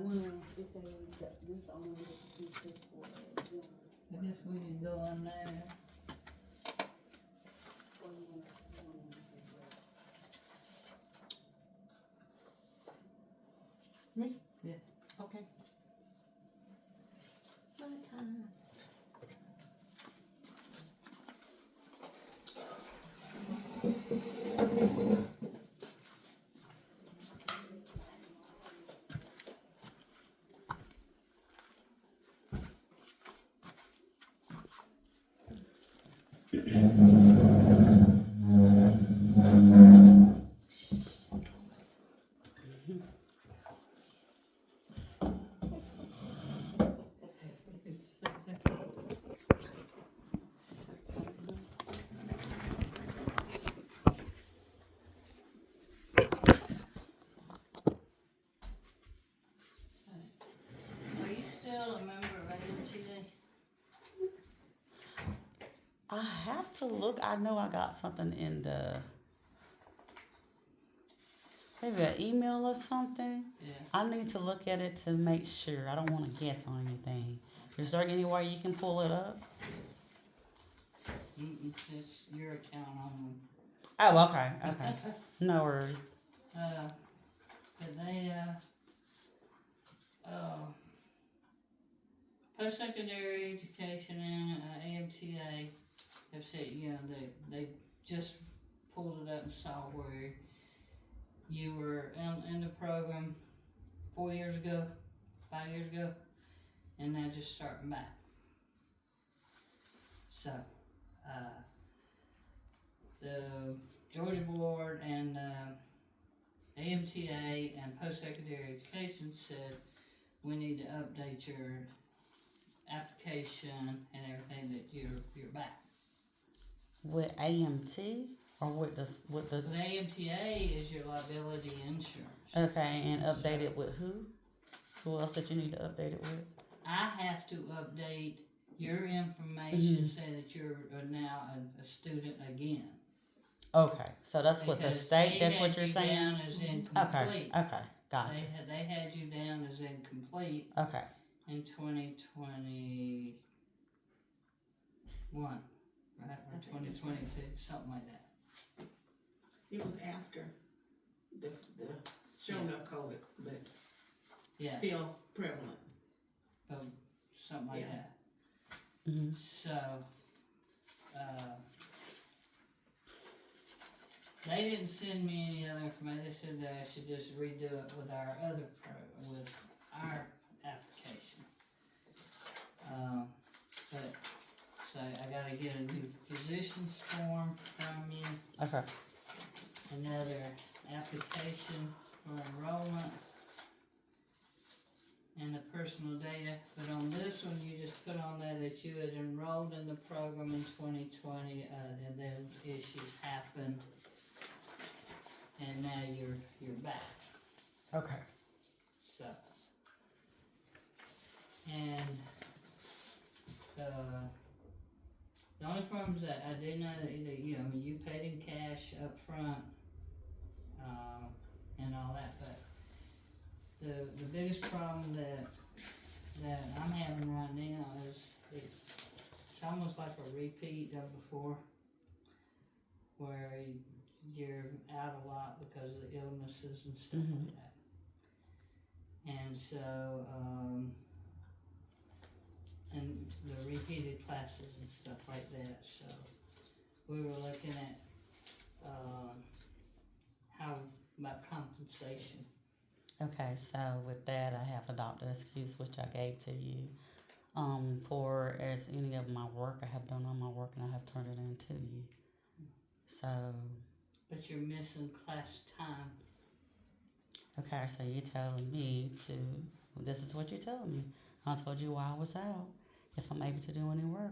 one, it said this is the only one that you see this for. I guess we can go in there. Or you wanna use it. Me? Yeah. Okay. My time. Are you still a member of AMTA? I have to look. I know I got something in the maybe an email or something. Yeah. I need to look at it to make sure. I don't want to guess on anything. Is there any way you can pull it up? It's your account only. Oh, okay, okay. No worries. But they, post-secondary education and AMTA have said, you know, they just pulled it up and saw where you were in the program 4 years ago, 5 years ago, and now just starting back. So, the Georgia Board and AMTA and post-secondary education said we need to update your application and everything that you're back. With AMT or with the The AMTA is your liability insurance. okay, and update it with who? Who else did you need to update it with? I have to update your information, say that you're now a student again. Okay, so that's what the Because state. they That's had what you're you saying. down as incomplete. Okay, gotcha. They had you down as incomplete Okay, in 2021, right? Or 2022, something like that. It was after the showing up COVID, but Yeah, still prevalent. something like Yeah. that. mm-hmm. So, they didn't send me any other information. They said that I should just redo it with our with our application. But so I gotta get a new physician's form from you, Okay, another application for enrollment, and the personal data. But on this one, you just put on there that you had enrolled in the program in 2020, and then issues happened, and now you're back. okay. So, and the only problems that I did know that you paid in cash up front, and all that, but the biggest problem that I'm having right now is it's almost like a repeat of before, where you're out a lot because of the illnesses and stuff like that. And so, and the repeated classes and stuff like that, so we were looking at, how about compensation. Okay, so with that, I have a doctor excuse which I gave to you. For as any of my work I have done on my work and I have turned it in to you. So. But you're missing class time. Okay, so you're telling me to. This is what you're telling me. I told you while I was out, if I'm able to do any work,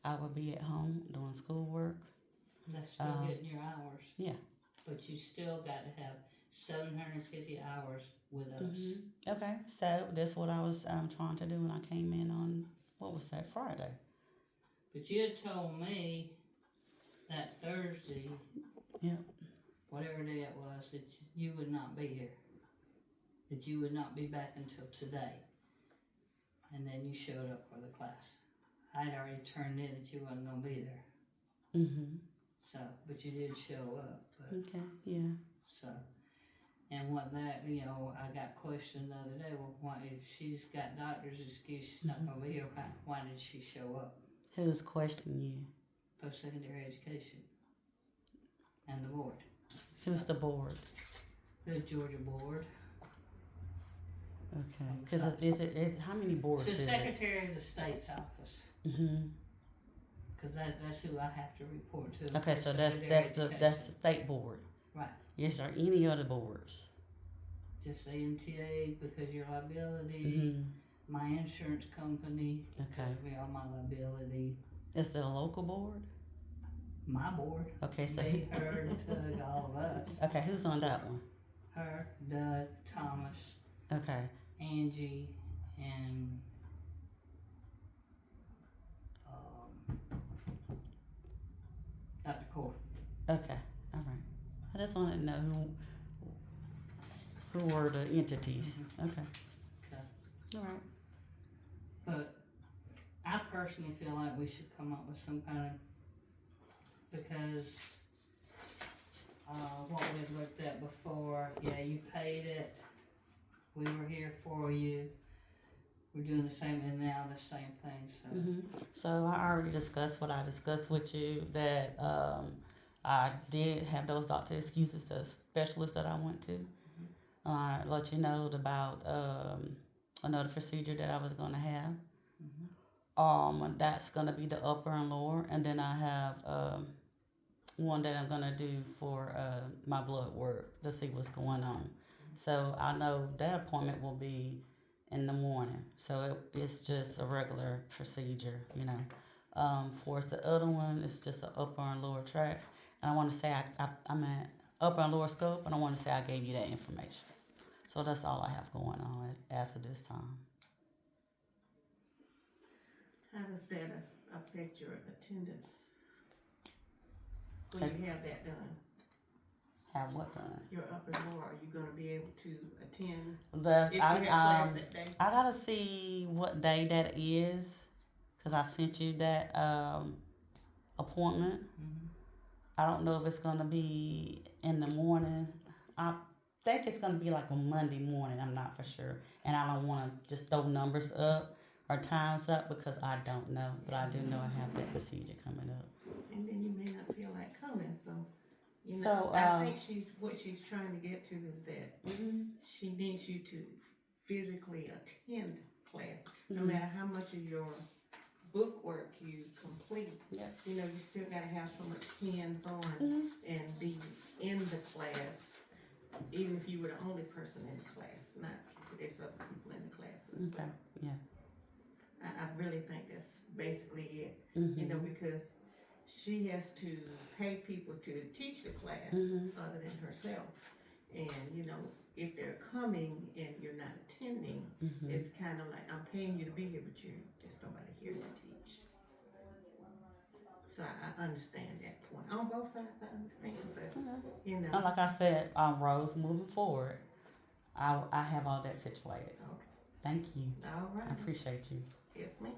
I would be at home doing schoolwork. That's still getting your hours. Yeah. But you still got to have 750 hours with us. Okay, so that's what I was trying to do when I came in on, what was that, Friday? But you had told me that Thursday, Yep. whatever day it was, that you would not be here. that you would not be back until today. And then you showed up for the class. I'd already turned in that you wasn't gonna be there. Mm-hmm. So, but you did show up. But, Okay, yeah. so, and what that, you know, I got questioned the other day. Well, why, if she's got doctor's excuse, she's not gonna be here. Why did she show up? Who's questioning you? Post-secondary education and the board. Who's the board? The Georgia board. Okay, because is how many boards It's the is it? Secretary of the State's office. Mm-hmm. Because that's who I have to report to. Okay, so that's Post-secondary the education. state board. Right. Is there any other boards? Just the MTA because your liability, Mm-hmm. my insurance company, Okay. because we all my liability, Is there a local board? my board, Okay, so me, her, Tug, all of us. okay, who's on that one? Her, Doug, Thomas, Okay, Angie, and Dr. Core. okay, all right. I just wanted to know who were the entities. Okay, So, all right. but I personally feel like we should come up with some kind of, because what we looked at before, yeah, you paid it, we were here for you, we're doing the same, and now the same thing, so. Mm-hmm. So I already discussed what I discussed with you, that I did have those doctor excuses, the specialist that I went to. I let you know about another procedure that I was going to have. That's going to be the upper and lower, and then I have one that I'm going to do for my blood work to see what's going on. So I know that appointment will be in the morning, so it's just a regular procedure, you know. For the other one, it's just an upper and lower track. And I want to say I'm at upper and lower scope, and I want to say I gave you that information. So that's all I have going on as of this time. How does that affect your attendance when you have that done? Have what done? Your upper and lower, are you gonna be able to attend That's, if you have class that day? I gotta see what day that is, cause I sent you that appointment. I don't know if it's gonna be in the morning. I think it's gonna be like a Monday morning. I'm not for sure, and I don't want to just throw numbers up or times up because I don't know. But I do know I have that procedure coming up. And then you may not feel like coming, so you know. So, I think what she's trying to get to is that she needs you to physically attend class, no matter how much of your book work you complete. Yeah. You know, you still gotta have so much hands-on and be in the class, even if you were the only person in the class. Not there's other people in the class as well. Okay. Yeah. I really think that's basically it. You know, because she has to pay people to teach the class other than herself. And, you know, if they're coming and you're not attending, it's kind of like, I'm paying you to be here, but there's nobody here to teach. So I understand that point. On both sides, I understand, but, you know. And like I said, Rose, moving forward, I have all that situated. Okay. Thank you. All right. I appreciate you. Yes, ma'am.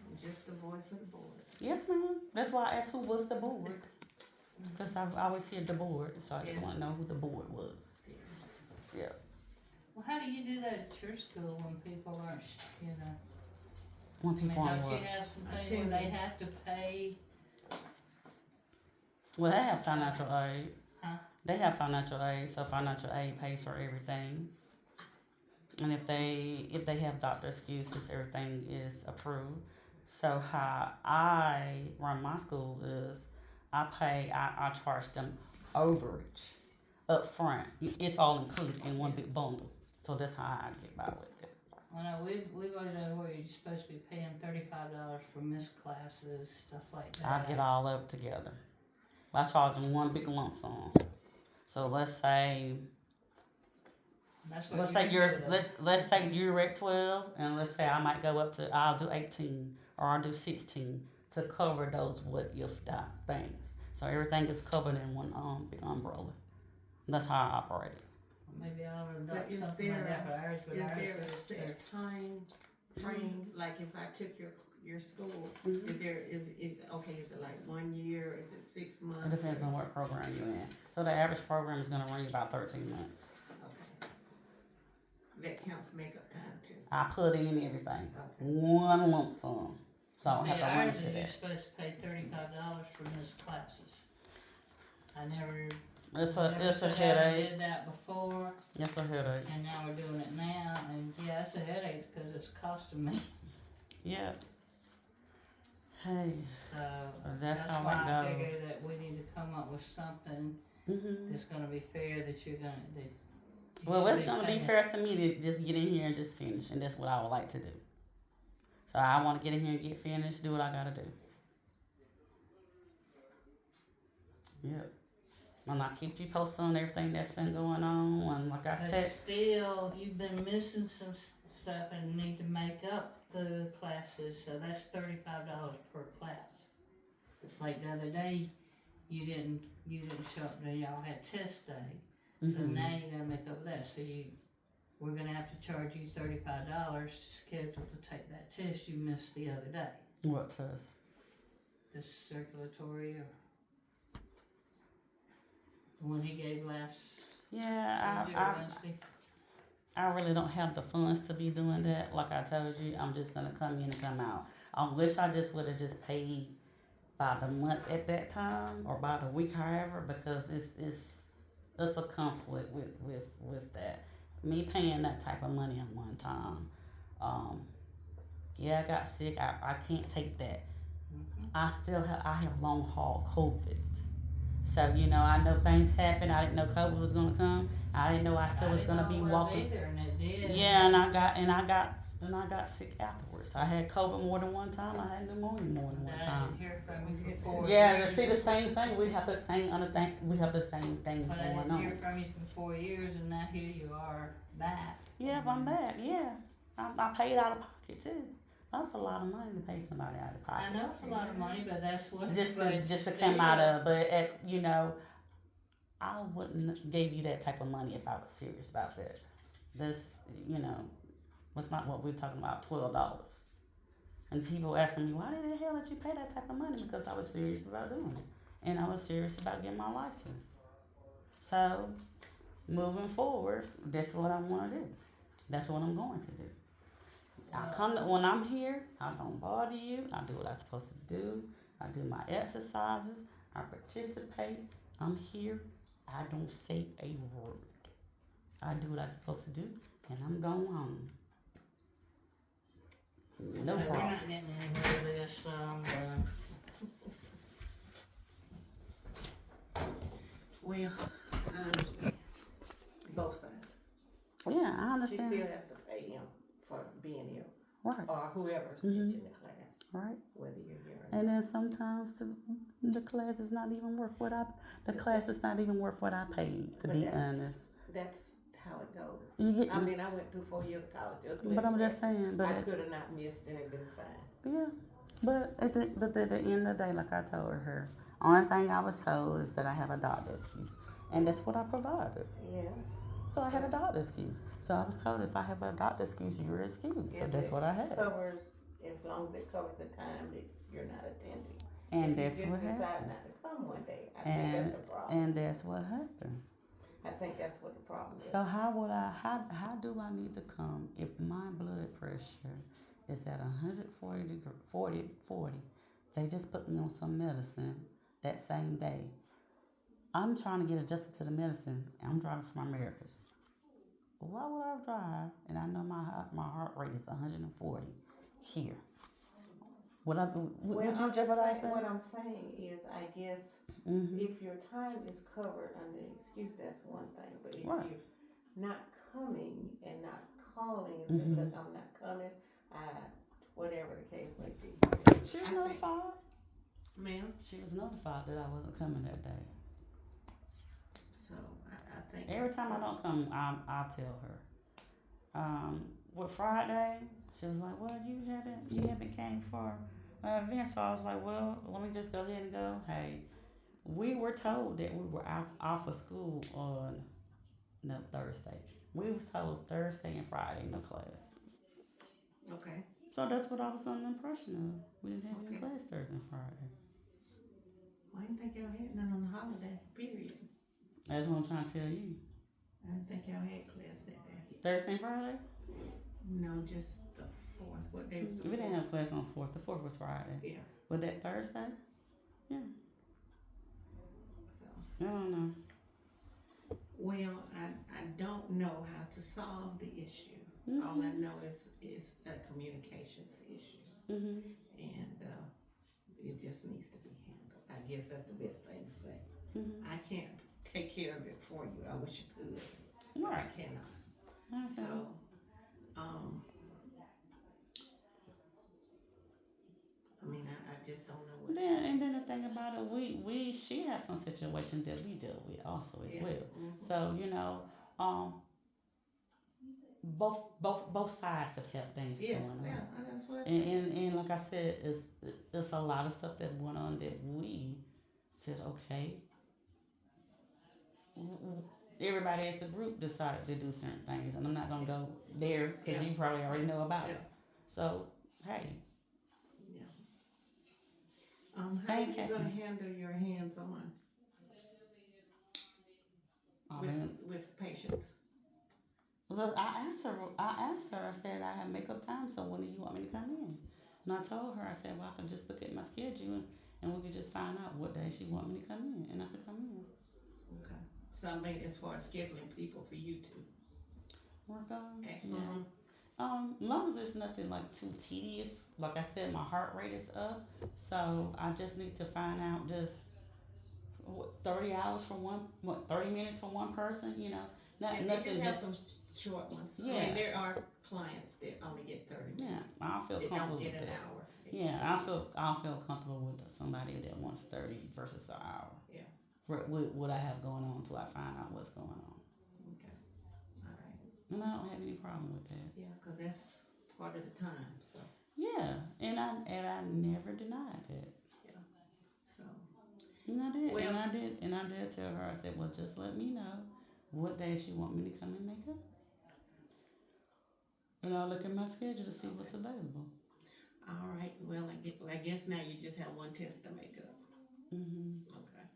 I'm just the voice of the board. Yes, ma'am. That's why I asked who was the board. Because I always hear the board, so I just want to know who the board was. Yeah. Well, how do you do that at your school when people aren't, you know? When I mean, people on don't what? you have something where they have to pay? Well, they have financial aid. Huh? They have financial aid, so financial aid pays for everything. And if they have doctor excuses, everything is approved. So how I run my school is I charge them overage up front. It's all included in one big bundle. So that's how I get by with it. Well, no, we've always done where you're supposed to be paying $35 for missed classes, stuff like that. I get all of it together. I charge them one big lump sum. So let's say That's what let's you're say doing. let's say you're at 12, and let's say I might go up to I'll do 18 or I'll do 16 to cover those what if things. So everything is covered in one big umbrella. That's how I operate it. maybe I ought to But adopt is something like there- that for ours, but Is ours there a is set time frame, like if I took your school, Mhm. is okay, is it like 1 year, is it 6 months? It depends on what program you're in. So the average program is gonna run you about 13 months. Okay. That counts makeup time too. I put in everything. Okay. One lump sum. So I don't See, have to run ours into is you're that. supposed to pay $35 for missed classes. I never It's never a sat down and headache. did that before, It's a headache. and now we're doing it now, and yeah, it's a headache because it's costing me. Yeah. Hey, So that's how why I it figure goes. that we need to come up with something Mhm. that's gonna be fair that you're gonna that. you Well, should it's gonna be paying. fair to me to just get in here and just finish, and that's what I would like to do. So I want to get in here and get finished, do what I gotta do. Yep. And I keep you posted on everything that's been going on, and like I But said, still, you've been missing some stuff and need to make up the classes, so that's $35 per class. Like the other day, you didn't show up. Y'all had test day, so mhm. now you gotta make up that. So we're gonna have to charge you $35 to schedule to take that test you missed the other day. What test? The circulatory or the one he gave last Yeah, Tuesday or Wednesday. I really don't have the funds to be doing that. Like I told you, I'm just gonna come in and come out. I wish I just would have just paid by the month at that time or by the week, however, because it's a conflict with that. Me paying that type of money at one time. Yeah, I got sick. I can't take that. Mhm. I have long haul COVID. So, I know things happen. I didn't know COVID was gonna come. I didn't know I still was gonna be I walking. didn't know it was either, and it did. Yeah, and I got sick afterwards. I had COVID more than one time. I had pneumonia more than one And I time. didn't hear from you for 4 Yeah, years. to see the same thing. We have the same things But I going didn't hear on. from you for 4 years, and now here you are back. Yeah, I'm back. Yeah, I paid out of pocket too. That's a lot of money to pay somebody out of I pocket. know it's a lot of money, but that's what. Just but to still, come out of, but I wouldn't give you that type of money if I was serious about that. This, was not what we're talking about, $12. And people asking me, why the hell did you pay that type of money? Because I was serious about doing it. And I was serious about getting my license. So, moving forward, that's what I want to do. That's what I'm going to do. When I'm here, I don't bother you. I do what I'm supposed to do. I do my exercises. I participate. I'm here. I don't say a word. I do what I'm supposed to do, and I'm going home. No We're problem. not getting anywhere with this. Well, I understand. Both sides. Yeah, I She understand. still has to pay him for being here, Right, or whoever's Mhm. teaching the class, right. whether you're here or not. And then sometimes the class is not even worth what I paid. To But be that's- honest, That's how it goes. you get. I mean, I went through 4 years of college. But I'm just saying. But I could have not missed and it been fine. yeah. But at the end of the day, like I told her, only thing I was told is that I have a doctor's excuse, and that's what I provided. Yes. So I have a doctor's excuse. So I was told if I have a doctor's excuse, you're excused. So If that's it what I had. Covers, as long as it covers the time that you're not attending. And If that's you what just decide happened. not to come one day, I think that's the problem. And that's what happened. I think that's what the problem is. So how do I need to come if my blood pressure is at 140 40? They just put me on some medicine that same day. I'm trying to get adjusted to the medicine. I'm driving from Americas. Why would I drive? And I know my heart rate is 140 here. Would you jeopardize that? What I'm saying is, I guess, Mm-hmm. if your time is covered under an excuse, that's one thing. But if Right. you're not coming and not calling and saying, Mhm. look, I'm not coming, whatever the case may be. She was I think- notified. Ma'am? She was notified that I wasn't coming that day. So, I think. Every time I don't come, I'll tell her. With Friday, she was like, "Well, you haven't came for an event," so I was like, "Well, let me just go ahead and go." Hey, we were told that we were off of school on No, Thursday. We was told Thursday and Friday, no class. Okay. So that's what I was under the impression of. We didn't have any Okay. class Thursday and Friday. I didn't think y'all had none on the holiday, period. That's what I'm trying to tell you. I didn't think y'all had class that day. Thursday and Friday? No, just the 4th. What day was the We didn't 4th? have class on the 4th. The 4th was Friday. Yeah, Was that Thursday? so. I don't know. Well, I don't know how to solve the issue. Mm-hmm. All I know is a communications issue. Mm-hmm. And it just needs to be handled. I guess that's the best thing to say. Mm-hmm. I can't take care of it for you. I wish I could, but Right. I cannot. Okay. So, I mean, I just don't know what. Then the thing about it, she has some situations that we deal with also as well. Mm-hmm. So both sides have things Yes, going on. yeah, that's what. And like I said, it's a lot of stuff that went on that we said, okay. Everybody as a group decided to do certain things, and I'm not gonna go there because you probably already know about it. So hey. Yeah. How are you gonna handle your hands-on with patients? Well, I asked her. I said I have makeup time, so when do you want me to come in? And I told her, I said, well, I can just look at my schedule and we could just find out what day she want me to come in, and I could come in. Okay. So I mean, as far as scheduling people for you to Work on. yeah. As long as it's nothing like too tedious. Like I said, my heart rate is up, so I just need to find out just 30 hours for 30 minutes for one person. You know, nothing you have just. some short ones. Yeah. I mean, there are clients that only get 30 Yeah, minutes. I feel They comfortable don't get with an that. hour. Yeah, I feel comfortable with somebody that wants 30 versus an hour. Yeah. With what I have going on till I find out what's going on. Okay. All right. And I don't have any problem with that. Yeah, because that's part of the time. So. Yeah, and I never denied it. Yeah. So. And I did. Well, And I did tell her, I said, well, just let me know what days you want me to come and make up. And I'll look at my schedule to see what's available. All right. Well, I guess now you just have one test to make up. Mm-hmm. Okay.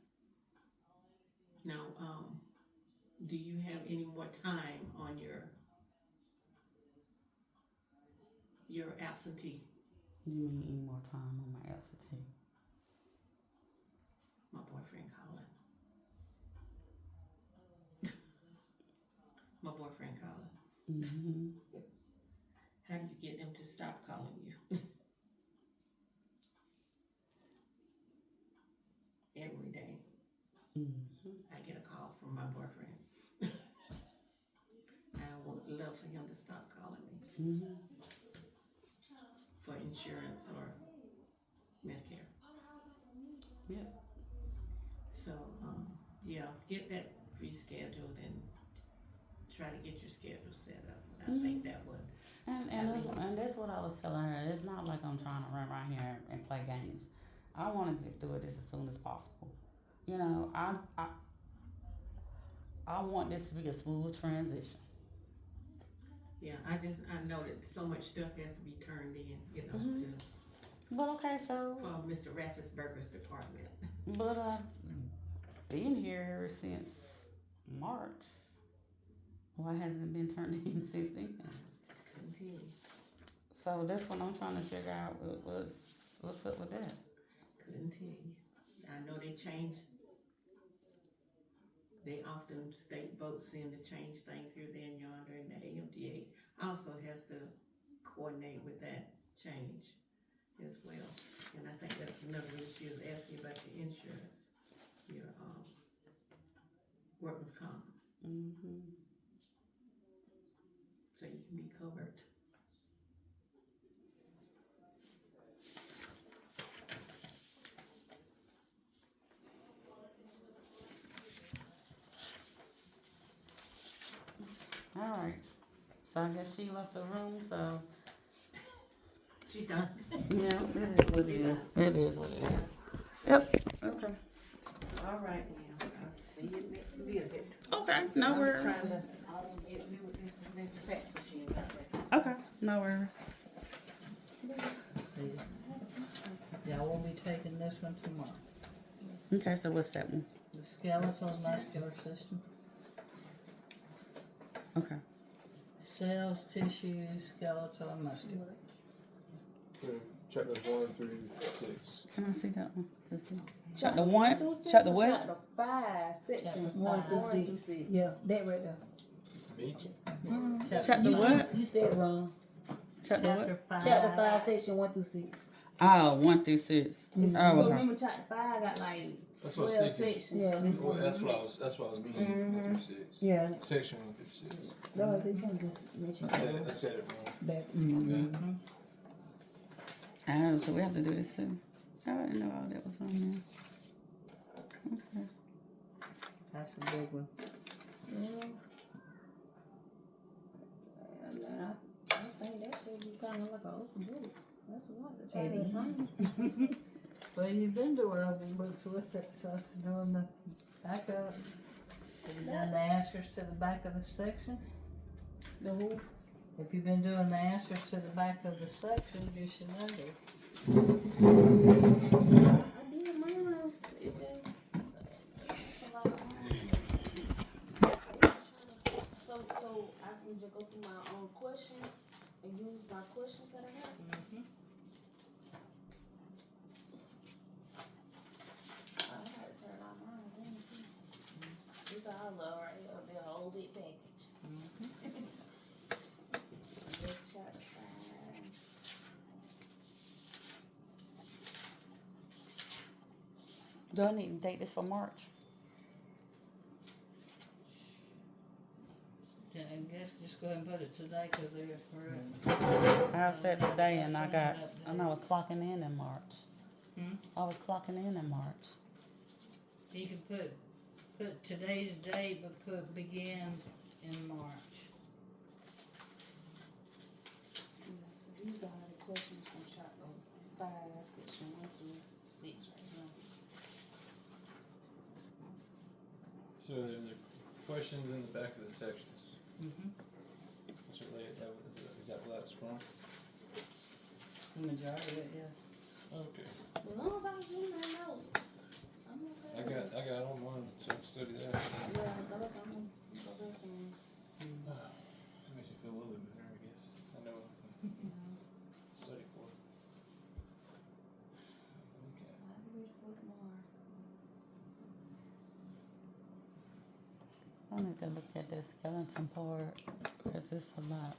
Now, do you have any more time on your absentee? You mean any more time on my absentee? My boyfriend calling. My boyfriend calling. Mm-hmm. How do you get them to stop calling you? Every day. Mm-hmm. I get a call from my boyfriend. I would love for him to stop calling me Mm-hmm. for insurance or Medicare. Yep. So, yeah, get that rescheduled and try to get your schedule set up. I think that would. And that's what I was telling her. It's not like I'm trying to run around here and play games. I want to get through this as soon as possible. You know, I want this to be a smooth transition. Yeah, I know that so much stuff has to be turned in, you know, Mm-hmm. to But okay, so. for Mr. Raffensperger's department. But I've been here since March. Why hasn't it been turned in since then? Just continue. So that's what I'm trying to figure out. What's up with that? Continue. I know they changed. They often state votes in to change things here, there, and yonder, and the AMTA also has to coordinate with that change as well. And I think that's another issue is asking about your insurance, your workman's comp, Mm-hmm. so you can be covered. All right. So I guess she left the room. So She's done. yeah, it is what it is. It is what it is. Yep. Okay. All right, now I'll see you next visit. Okay, no I'm worries. trying to, I don't get new with this fax machine out there. Okay, no worries. Yeah, I won't be taking this one tomorrow. Okay, so what's that one? The skeletal muscular system. Okay. Cells, tissue, skeletal, and muscular. Chapters 1 through 6. Can I see that one? To see. Chapter Chapter 1? through six Chapter or what? Chapter 5, section Chapter 1 through five. 6. Yeah, that right there. Me? Chapter you, what? You said wrong. Chapter what? Chapter 5. Chapter 5, section 1 through 6. Oh, 1 through 6. It's- Oh, because okay. remember chapter 5 got like That's what I 12 was thinking. sections. Yeah. So this Well, one that's is what I was meaning. 1 through 6. Yeah. Section 1 through 6. No, they can just mention I said it wrong. back. Mm-hmm. Oh, so we have to do this too. I didn't know all that was on there. Okay. That's a big one. Yeah. And I think that should be kind of like an open book. That's a lot to try It to is. time. Well, you've been doing open books with it, so doing the back of it. Have you done the answers to the back of the sections? The who? If you've been doing the answers to the back of the sections, you should know this. I did mine. It just, it's a lot of So I can just go through my own questions and use my questions that I have. Mm-hmm. I had to turn out mine again too. This all love right here, the whole big package. Mm-hmm. This chapter 5. Do I need to date this for March? Yeah, I guess just go ahead and put it today, cause we're I said today and I was clocking in March. Hmm? I was clocking in March. You can put today's date, but put begin in March. Yeah, so these are the questions from chapter 5, section 1 through 6 right now. So there are questions in the back of the sections. Mm-hmm. That's really, is that where that's from? The majority of it, yeah. Okay. As long as I was doing my notes, I'm okay. I got all mine, so I can study that. Yeah, those I'm gonna go back and, It makes me feel a little bit better, I guess. I know what I can study for. Okay. I'll be ready for tomorrow. I need to look at that skeleton part because it's a lot.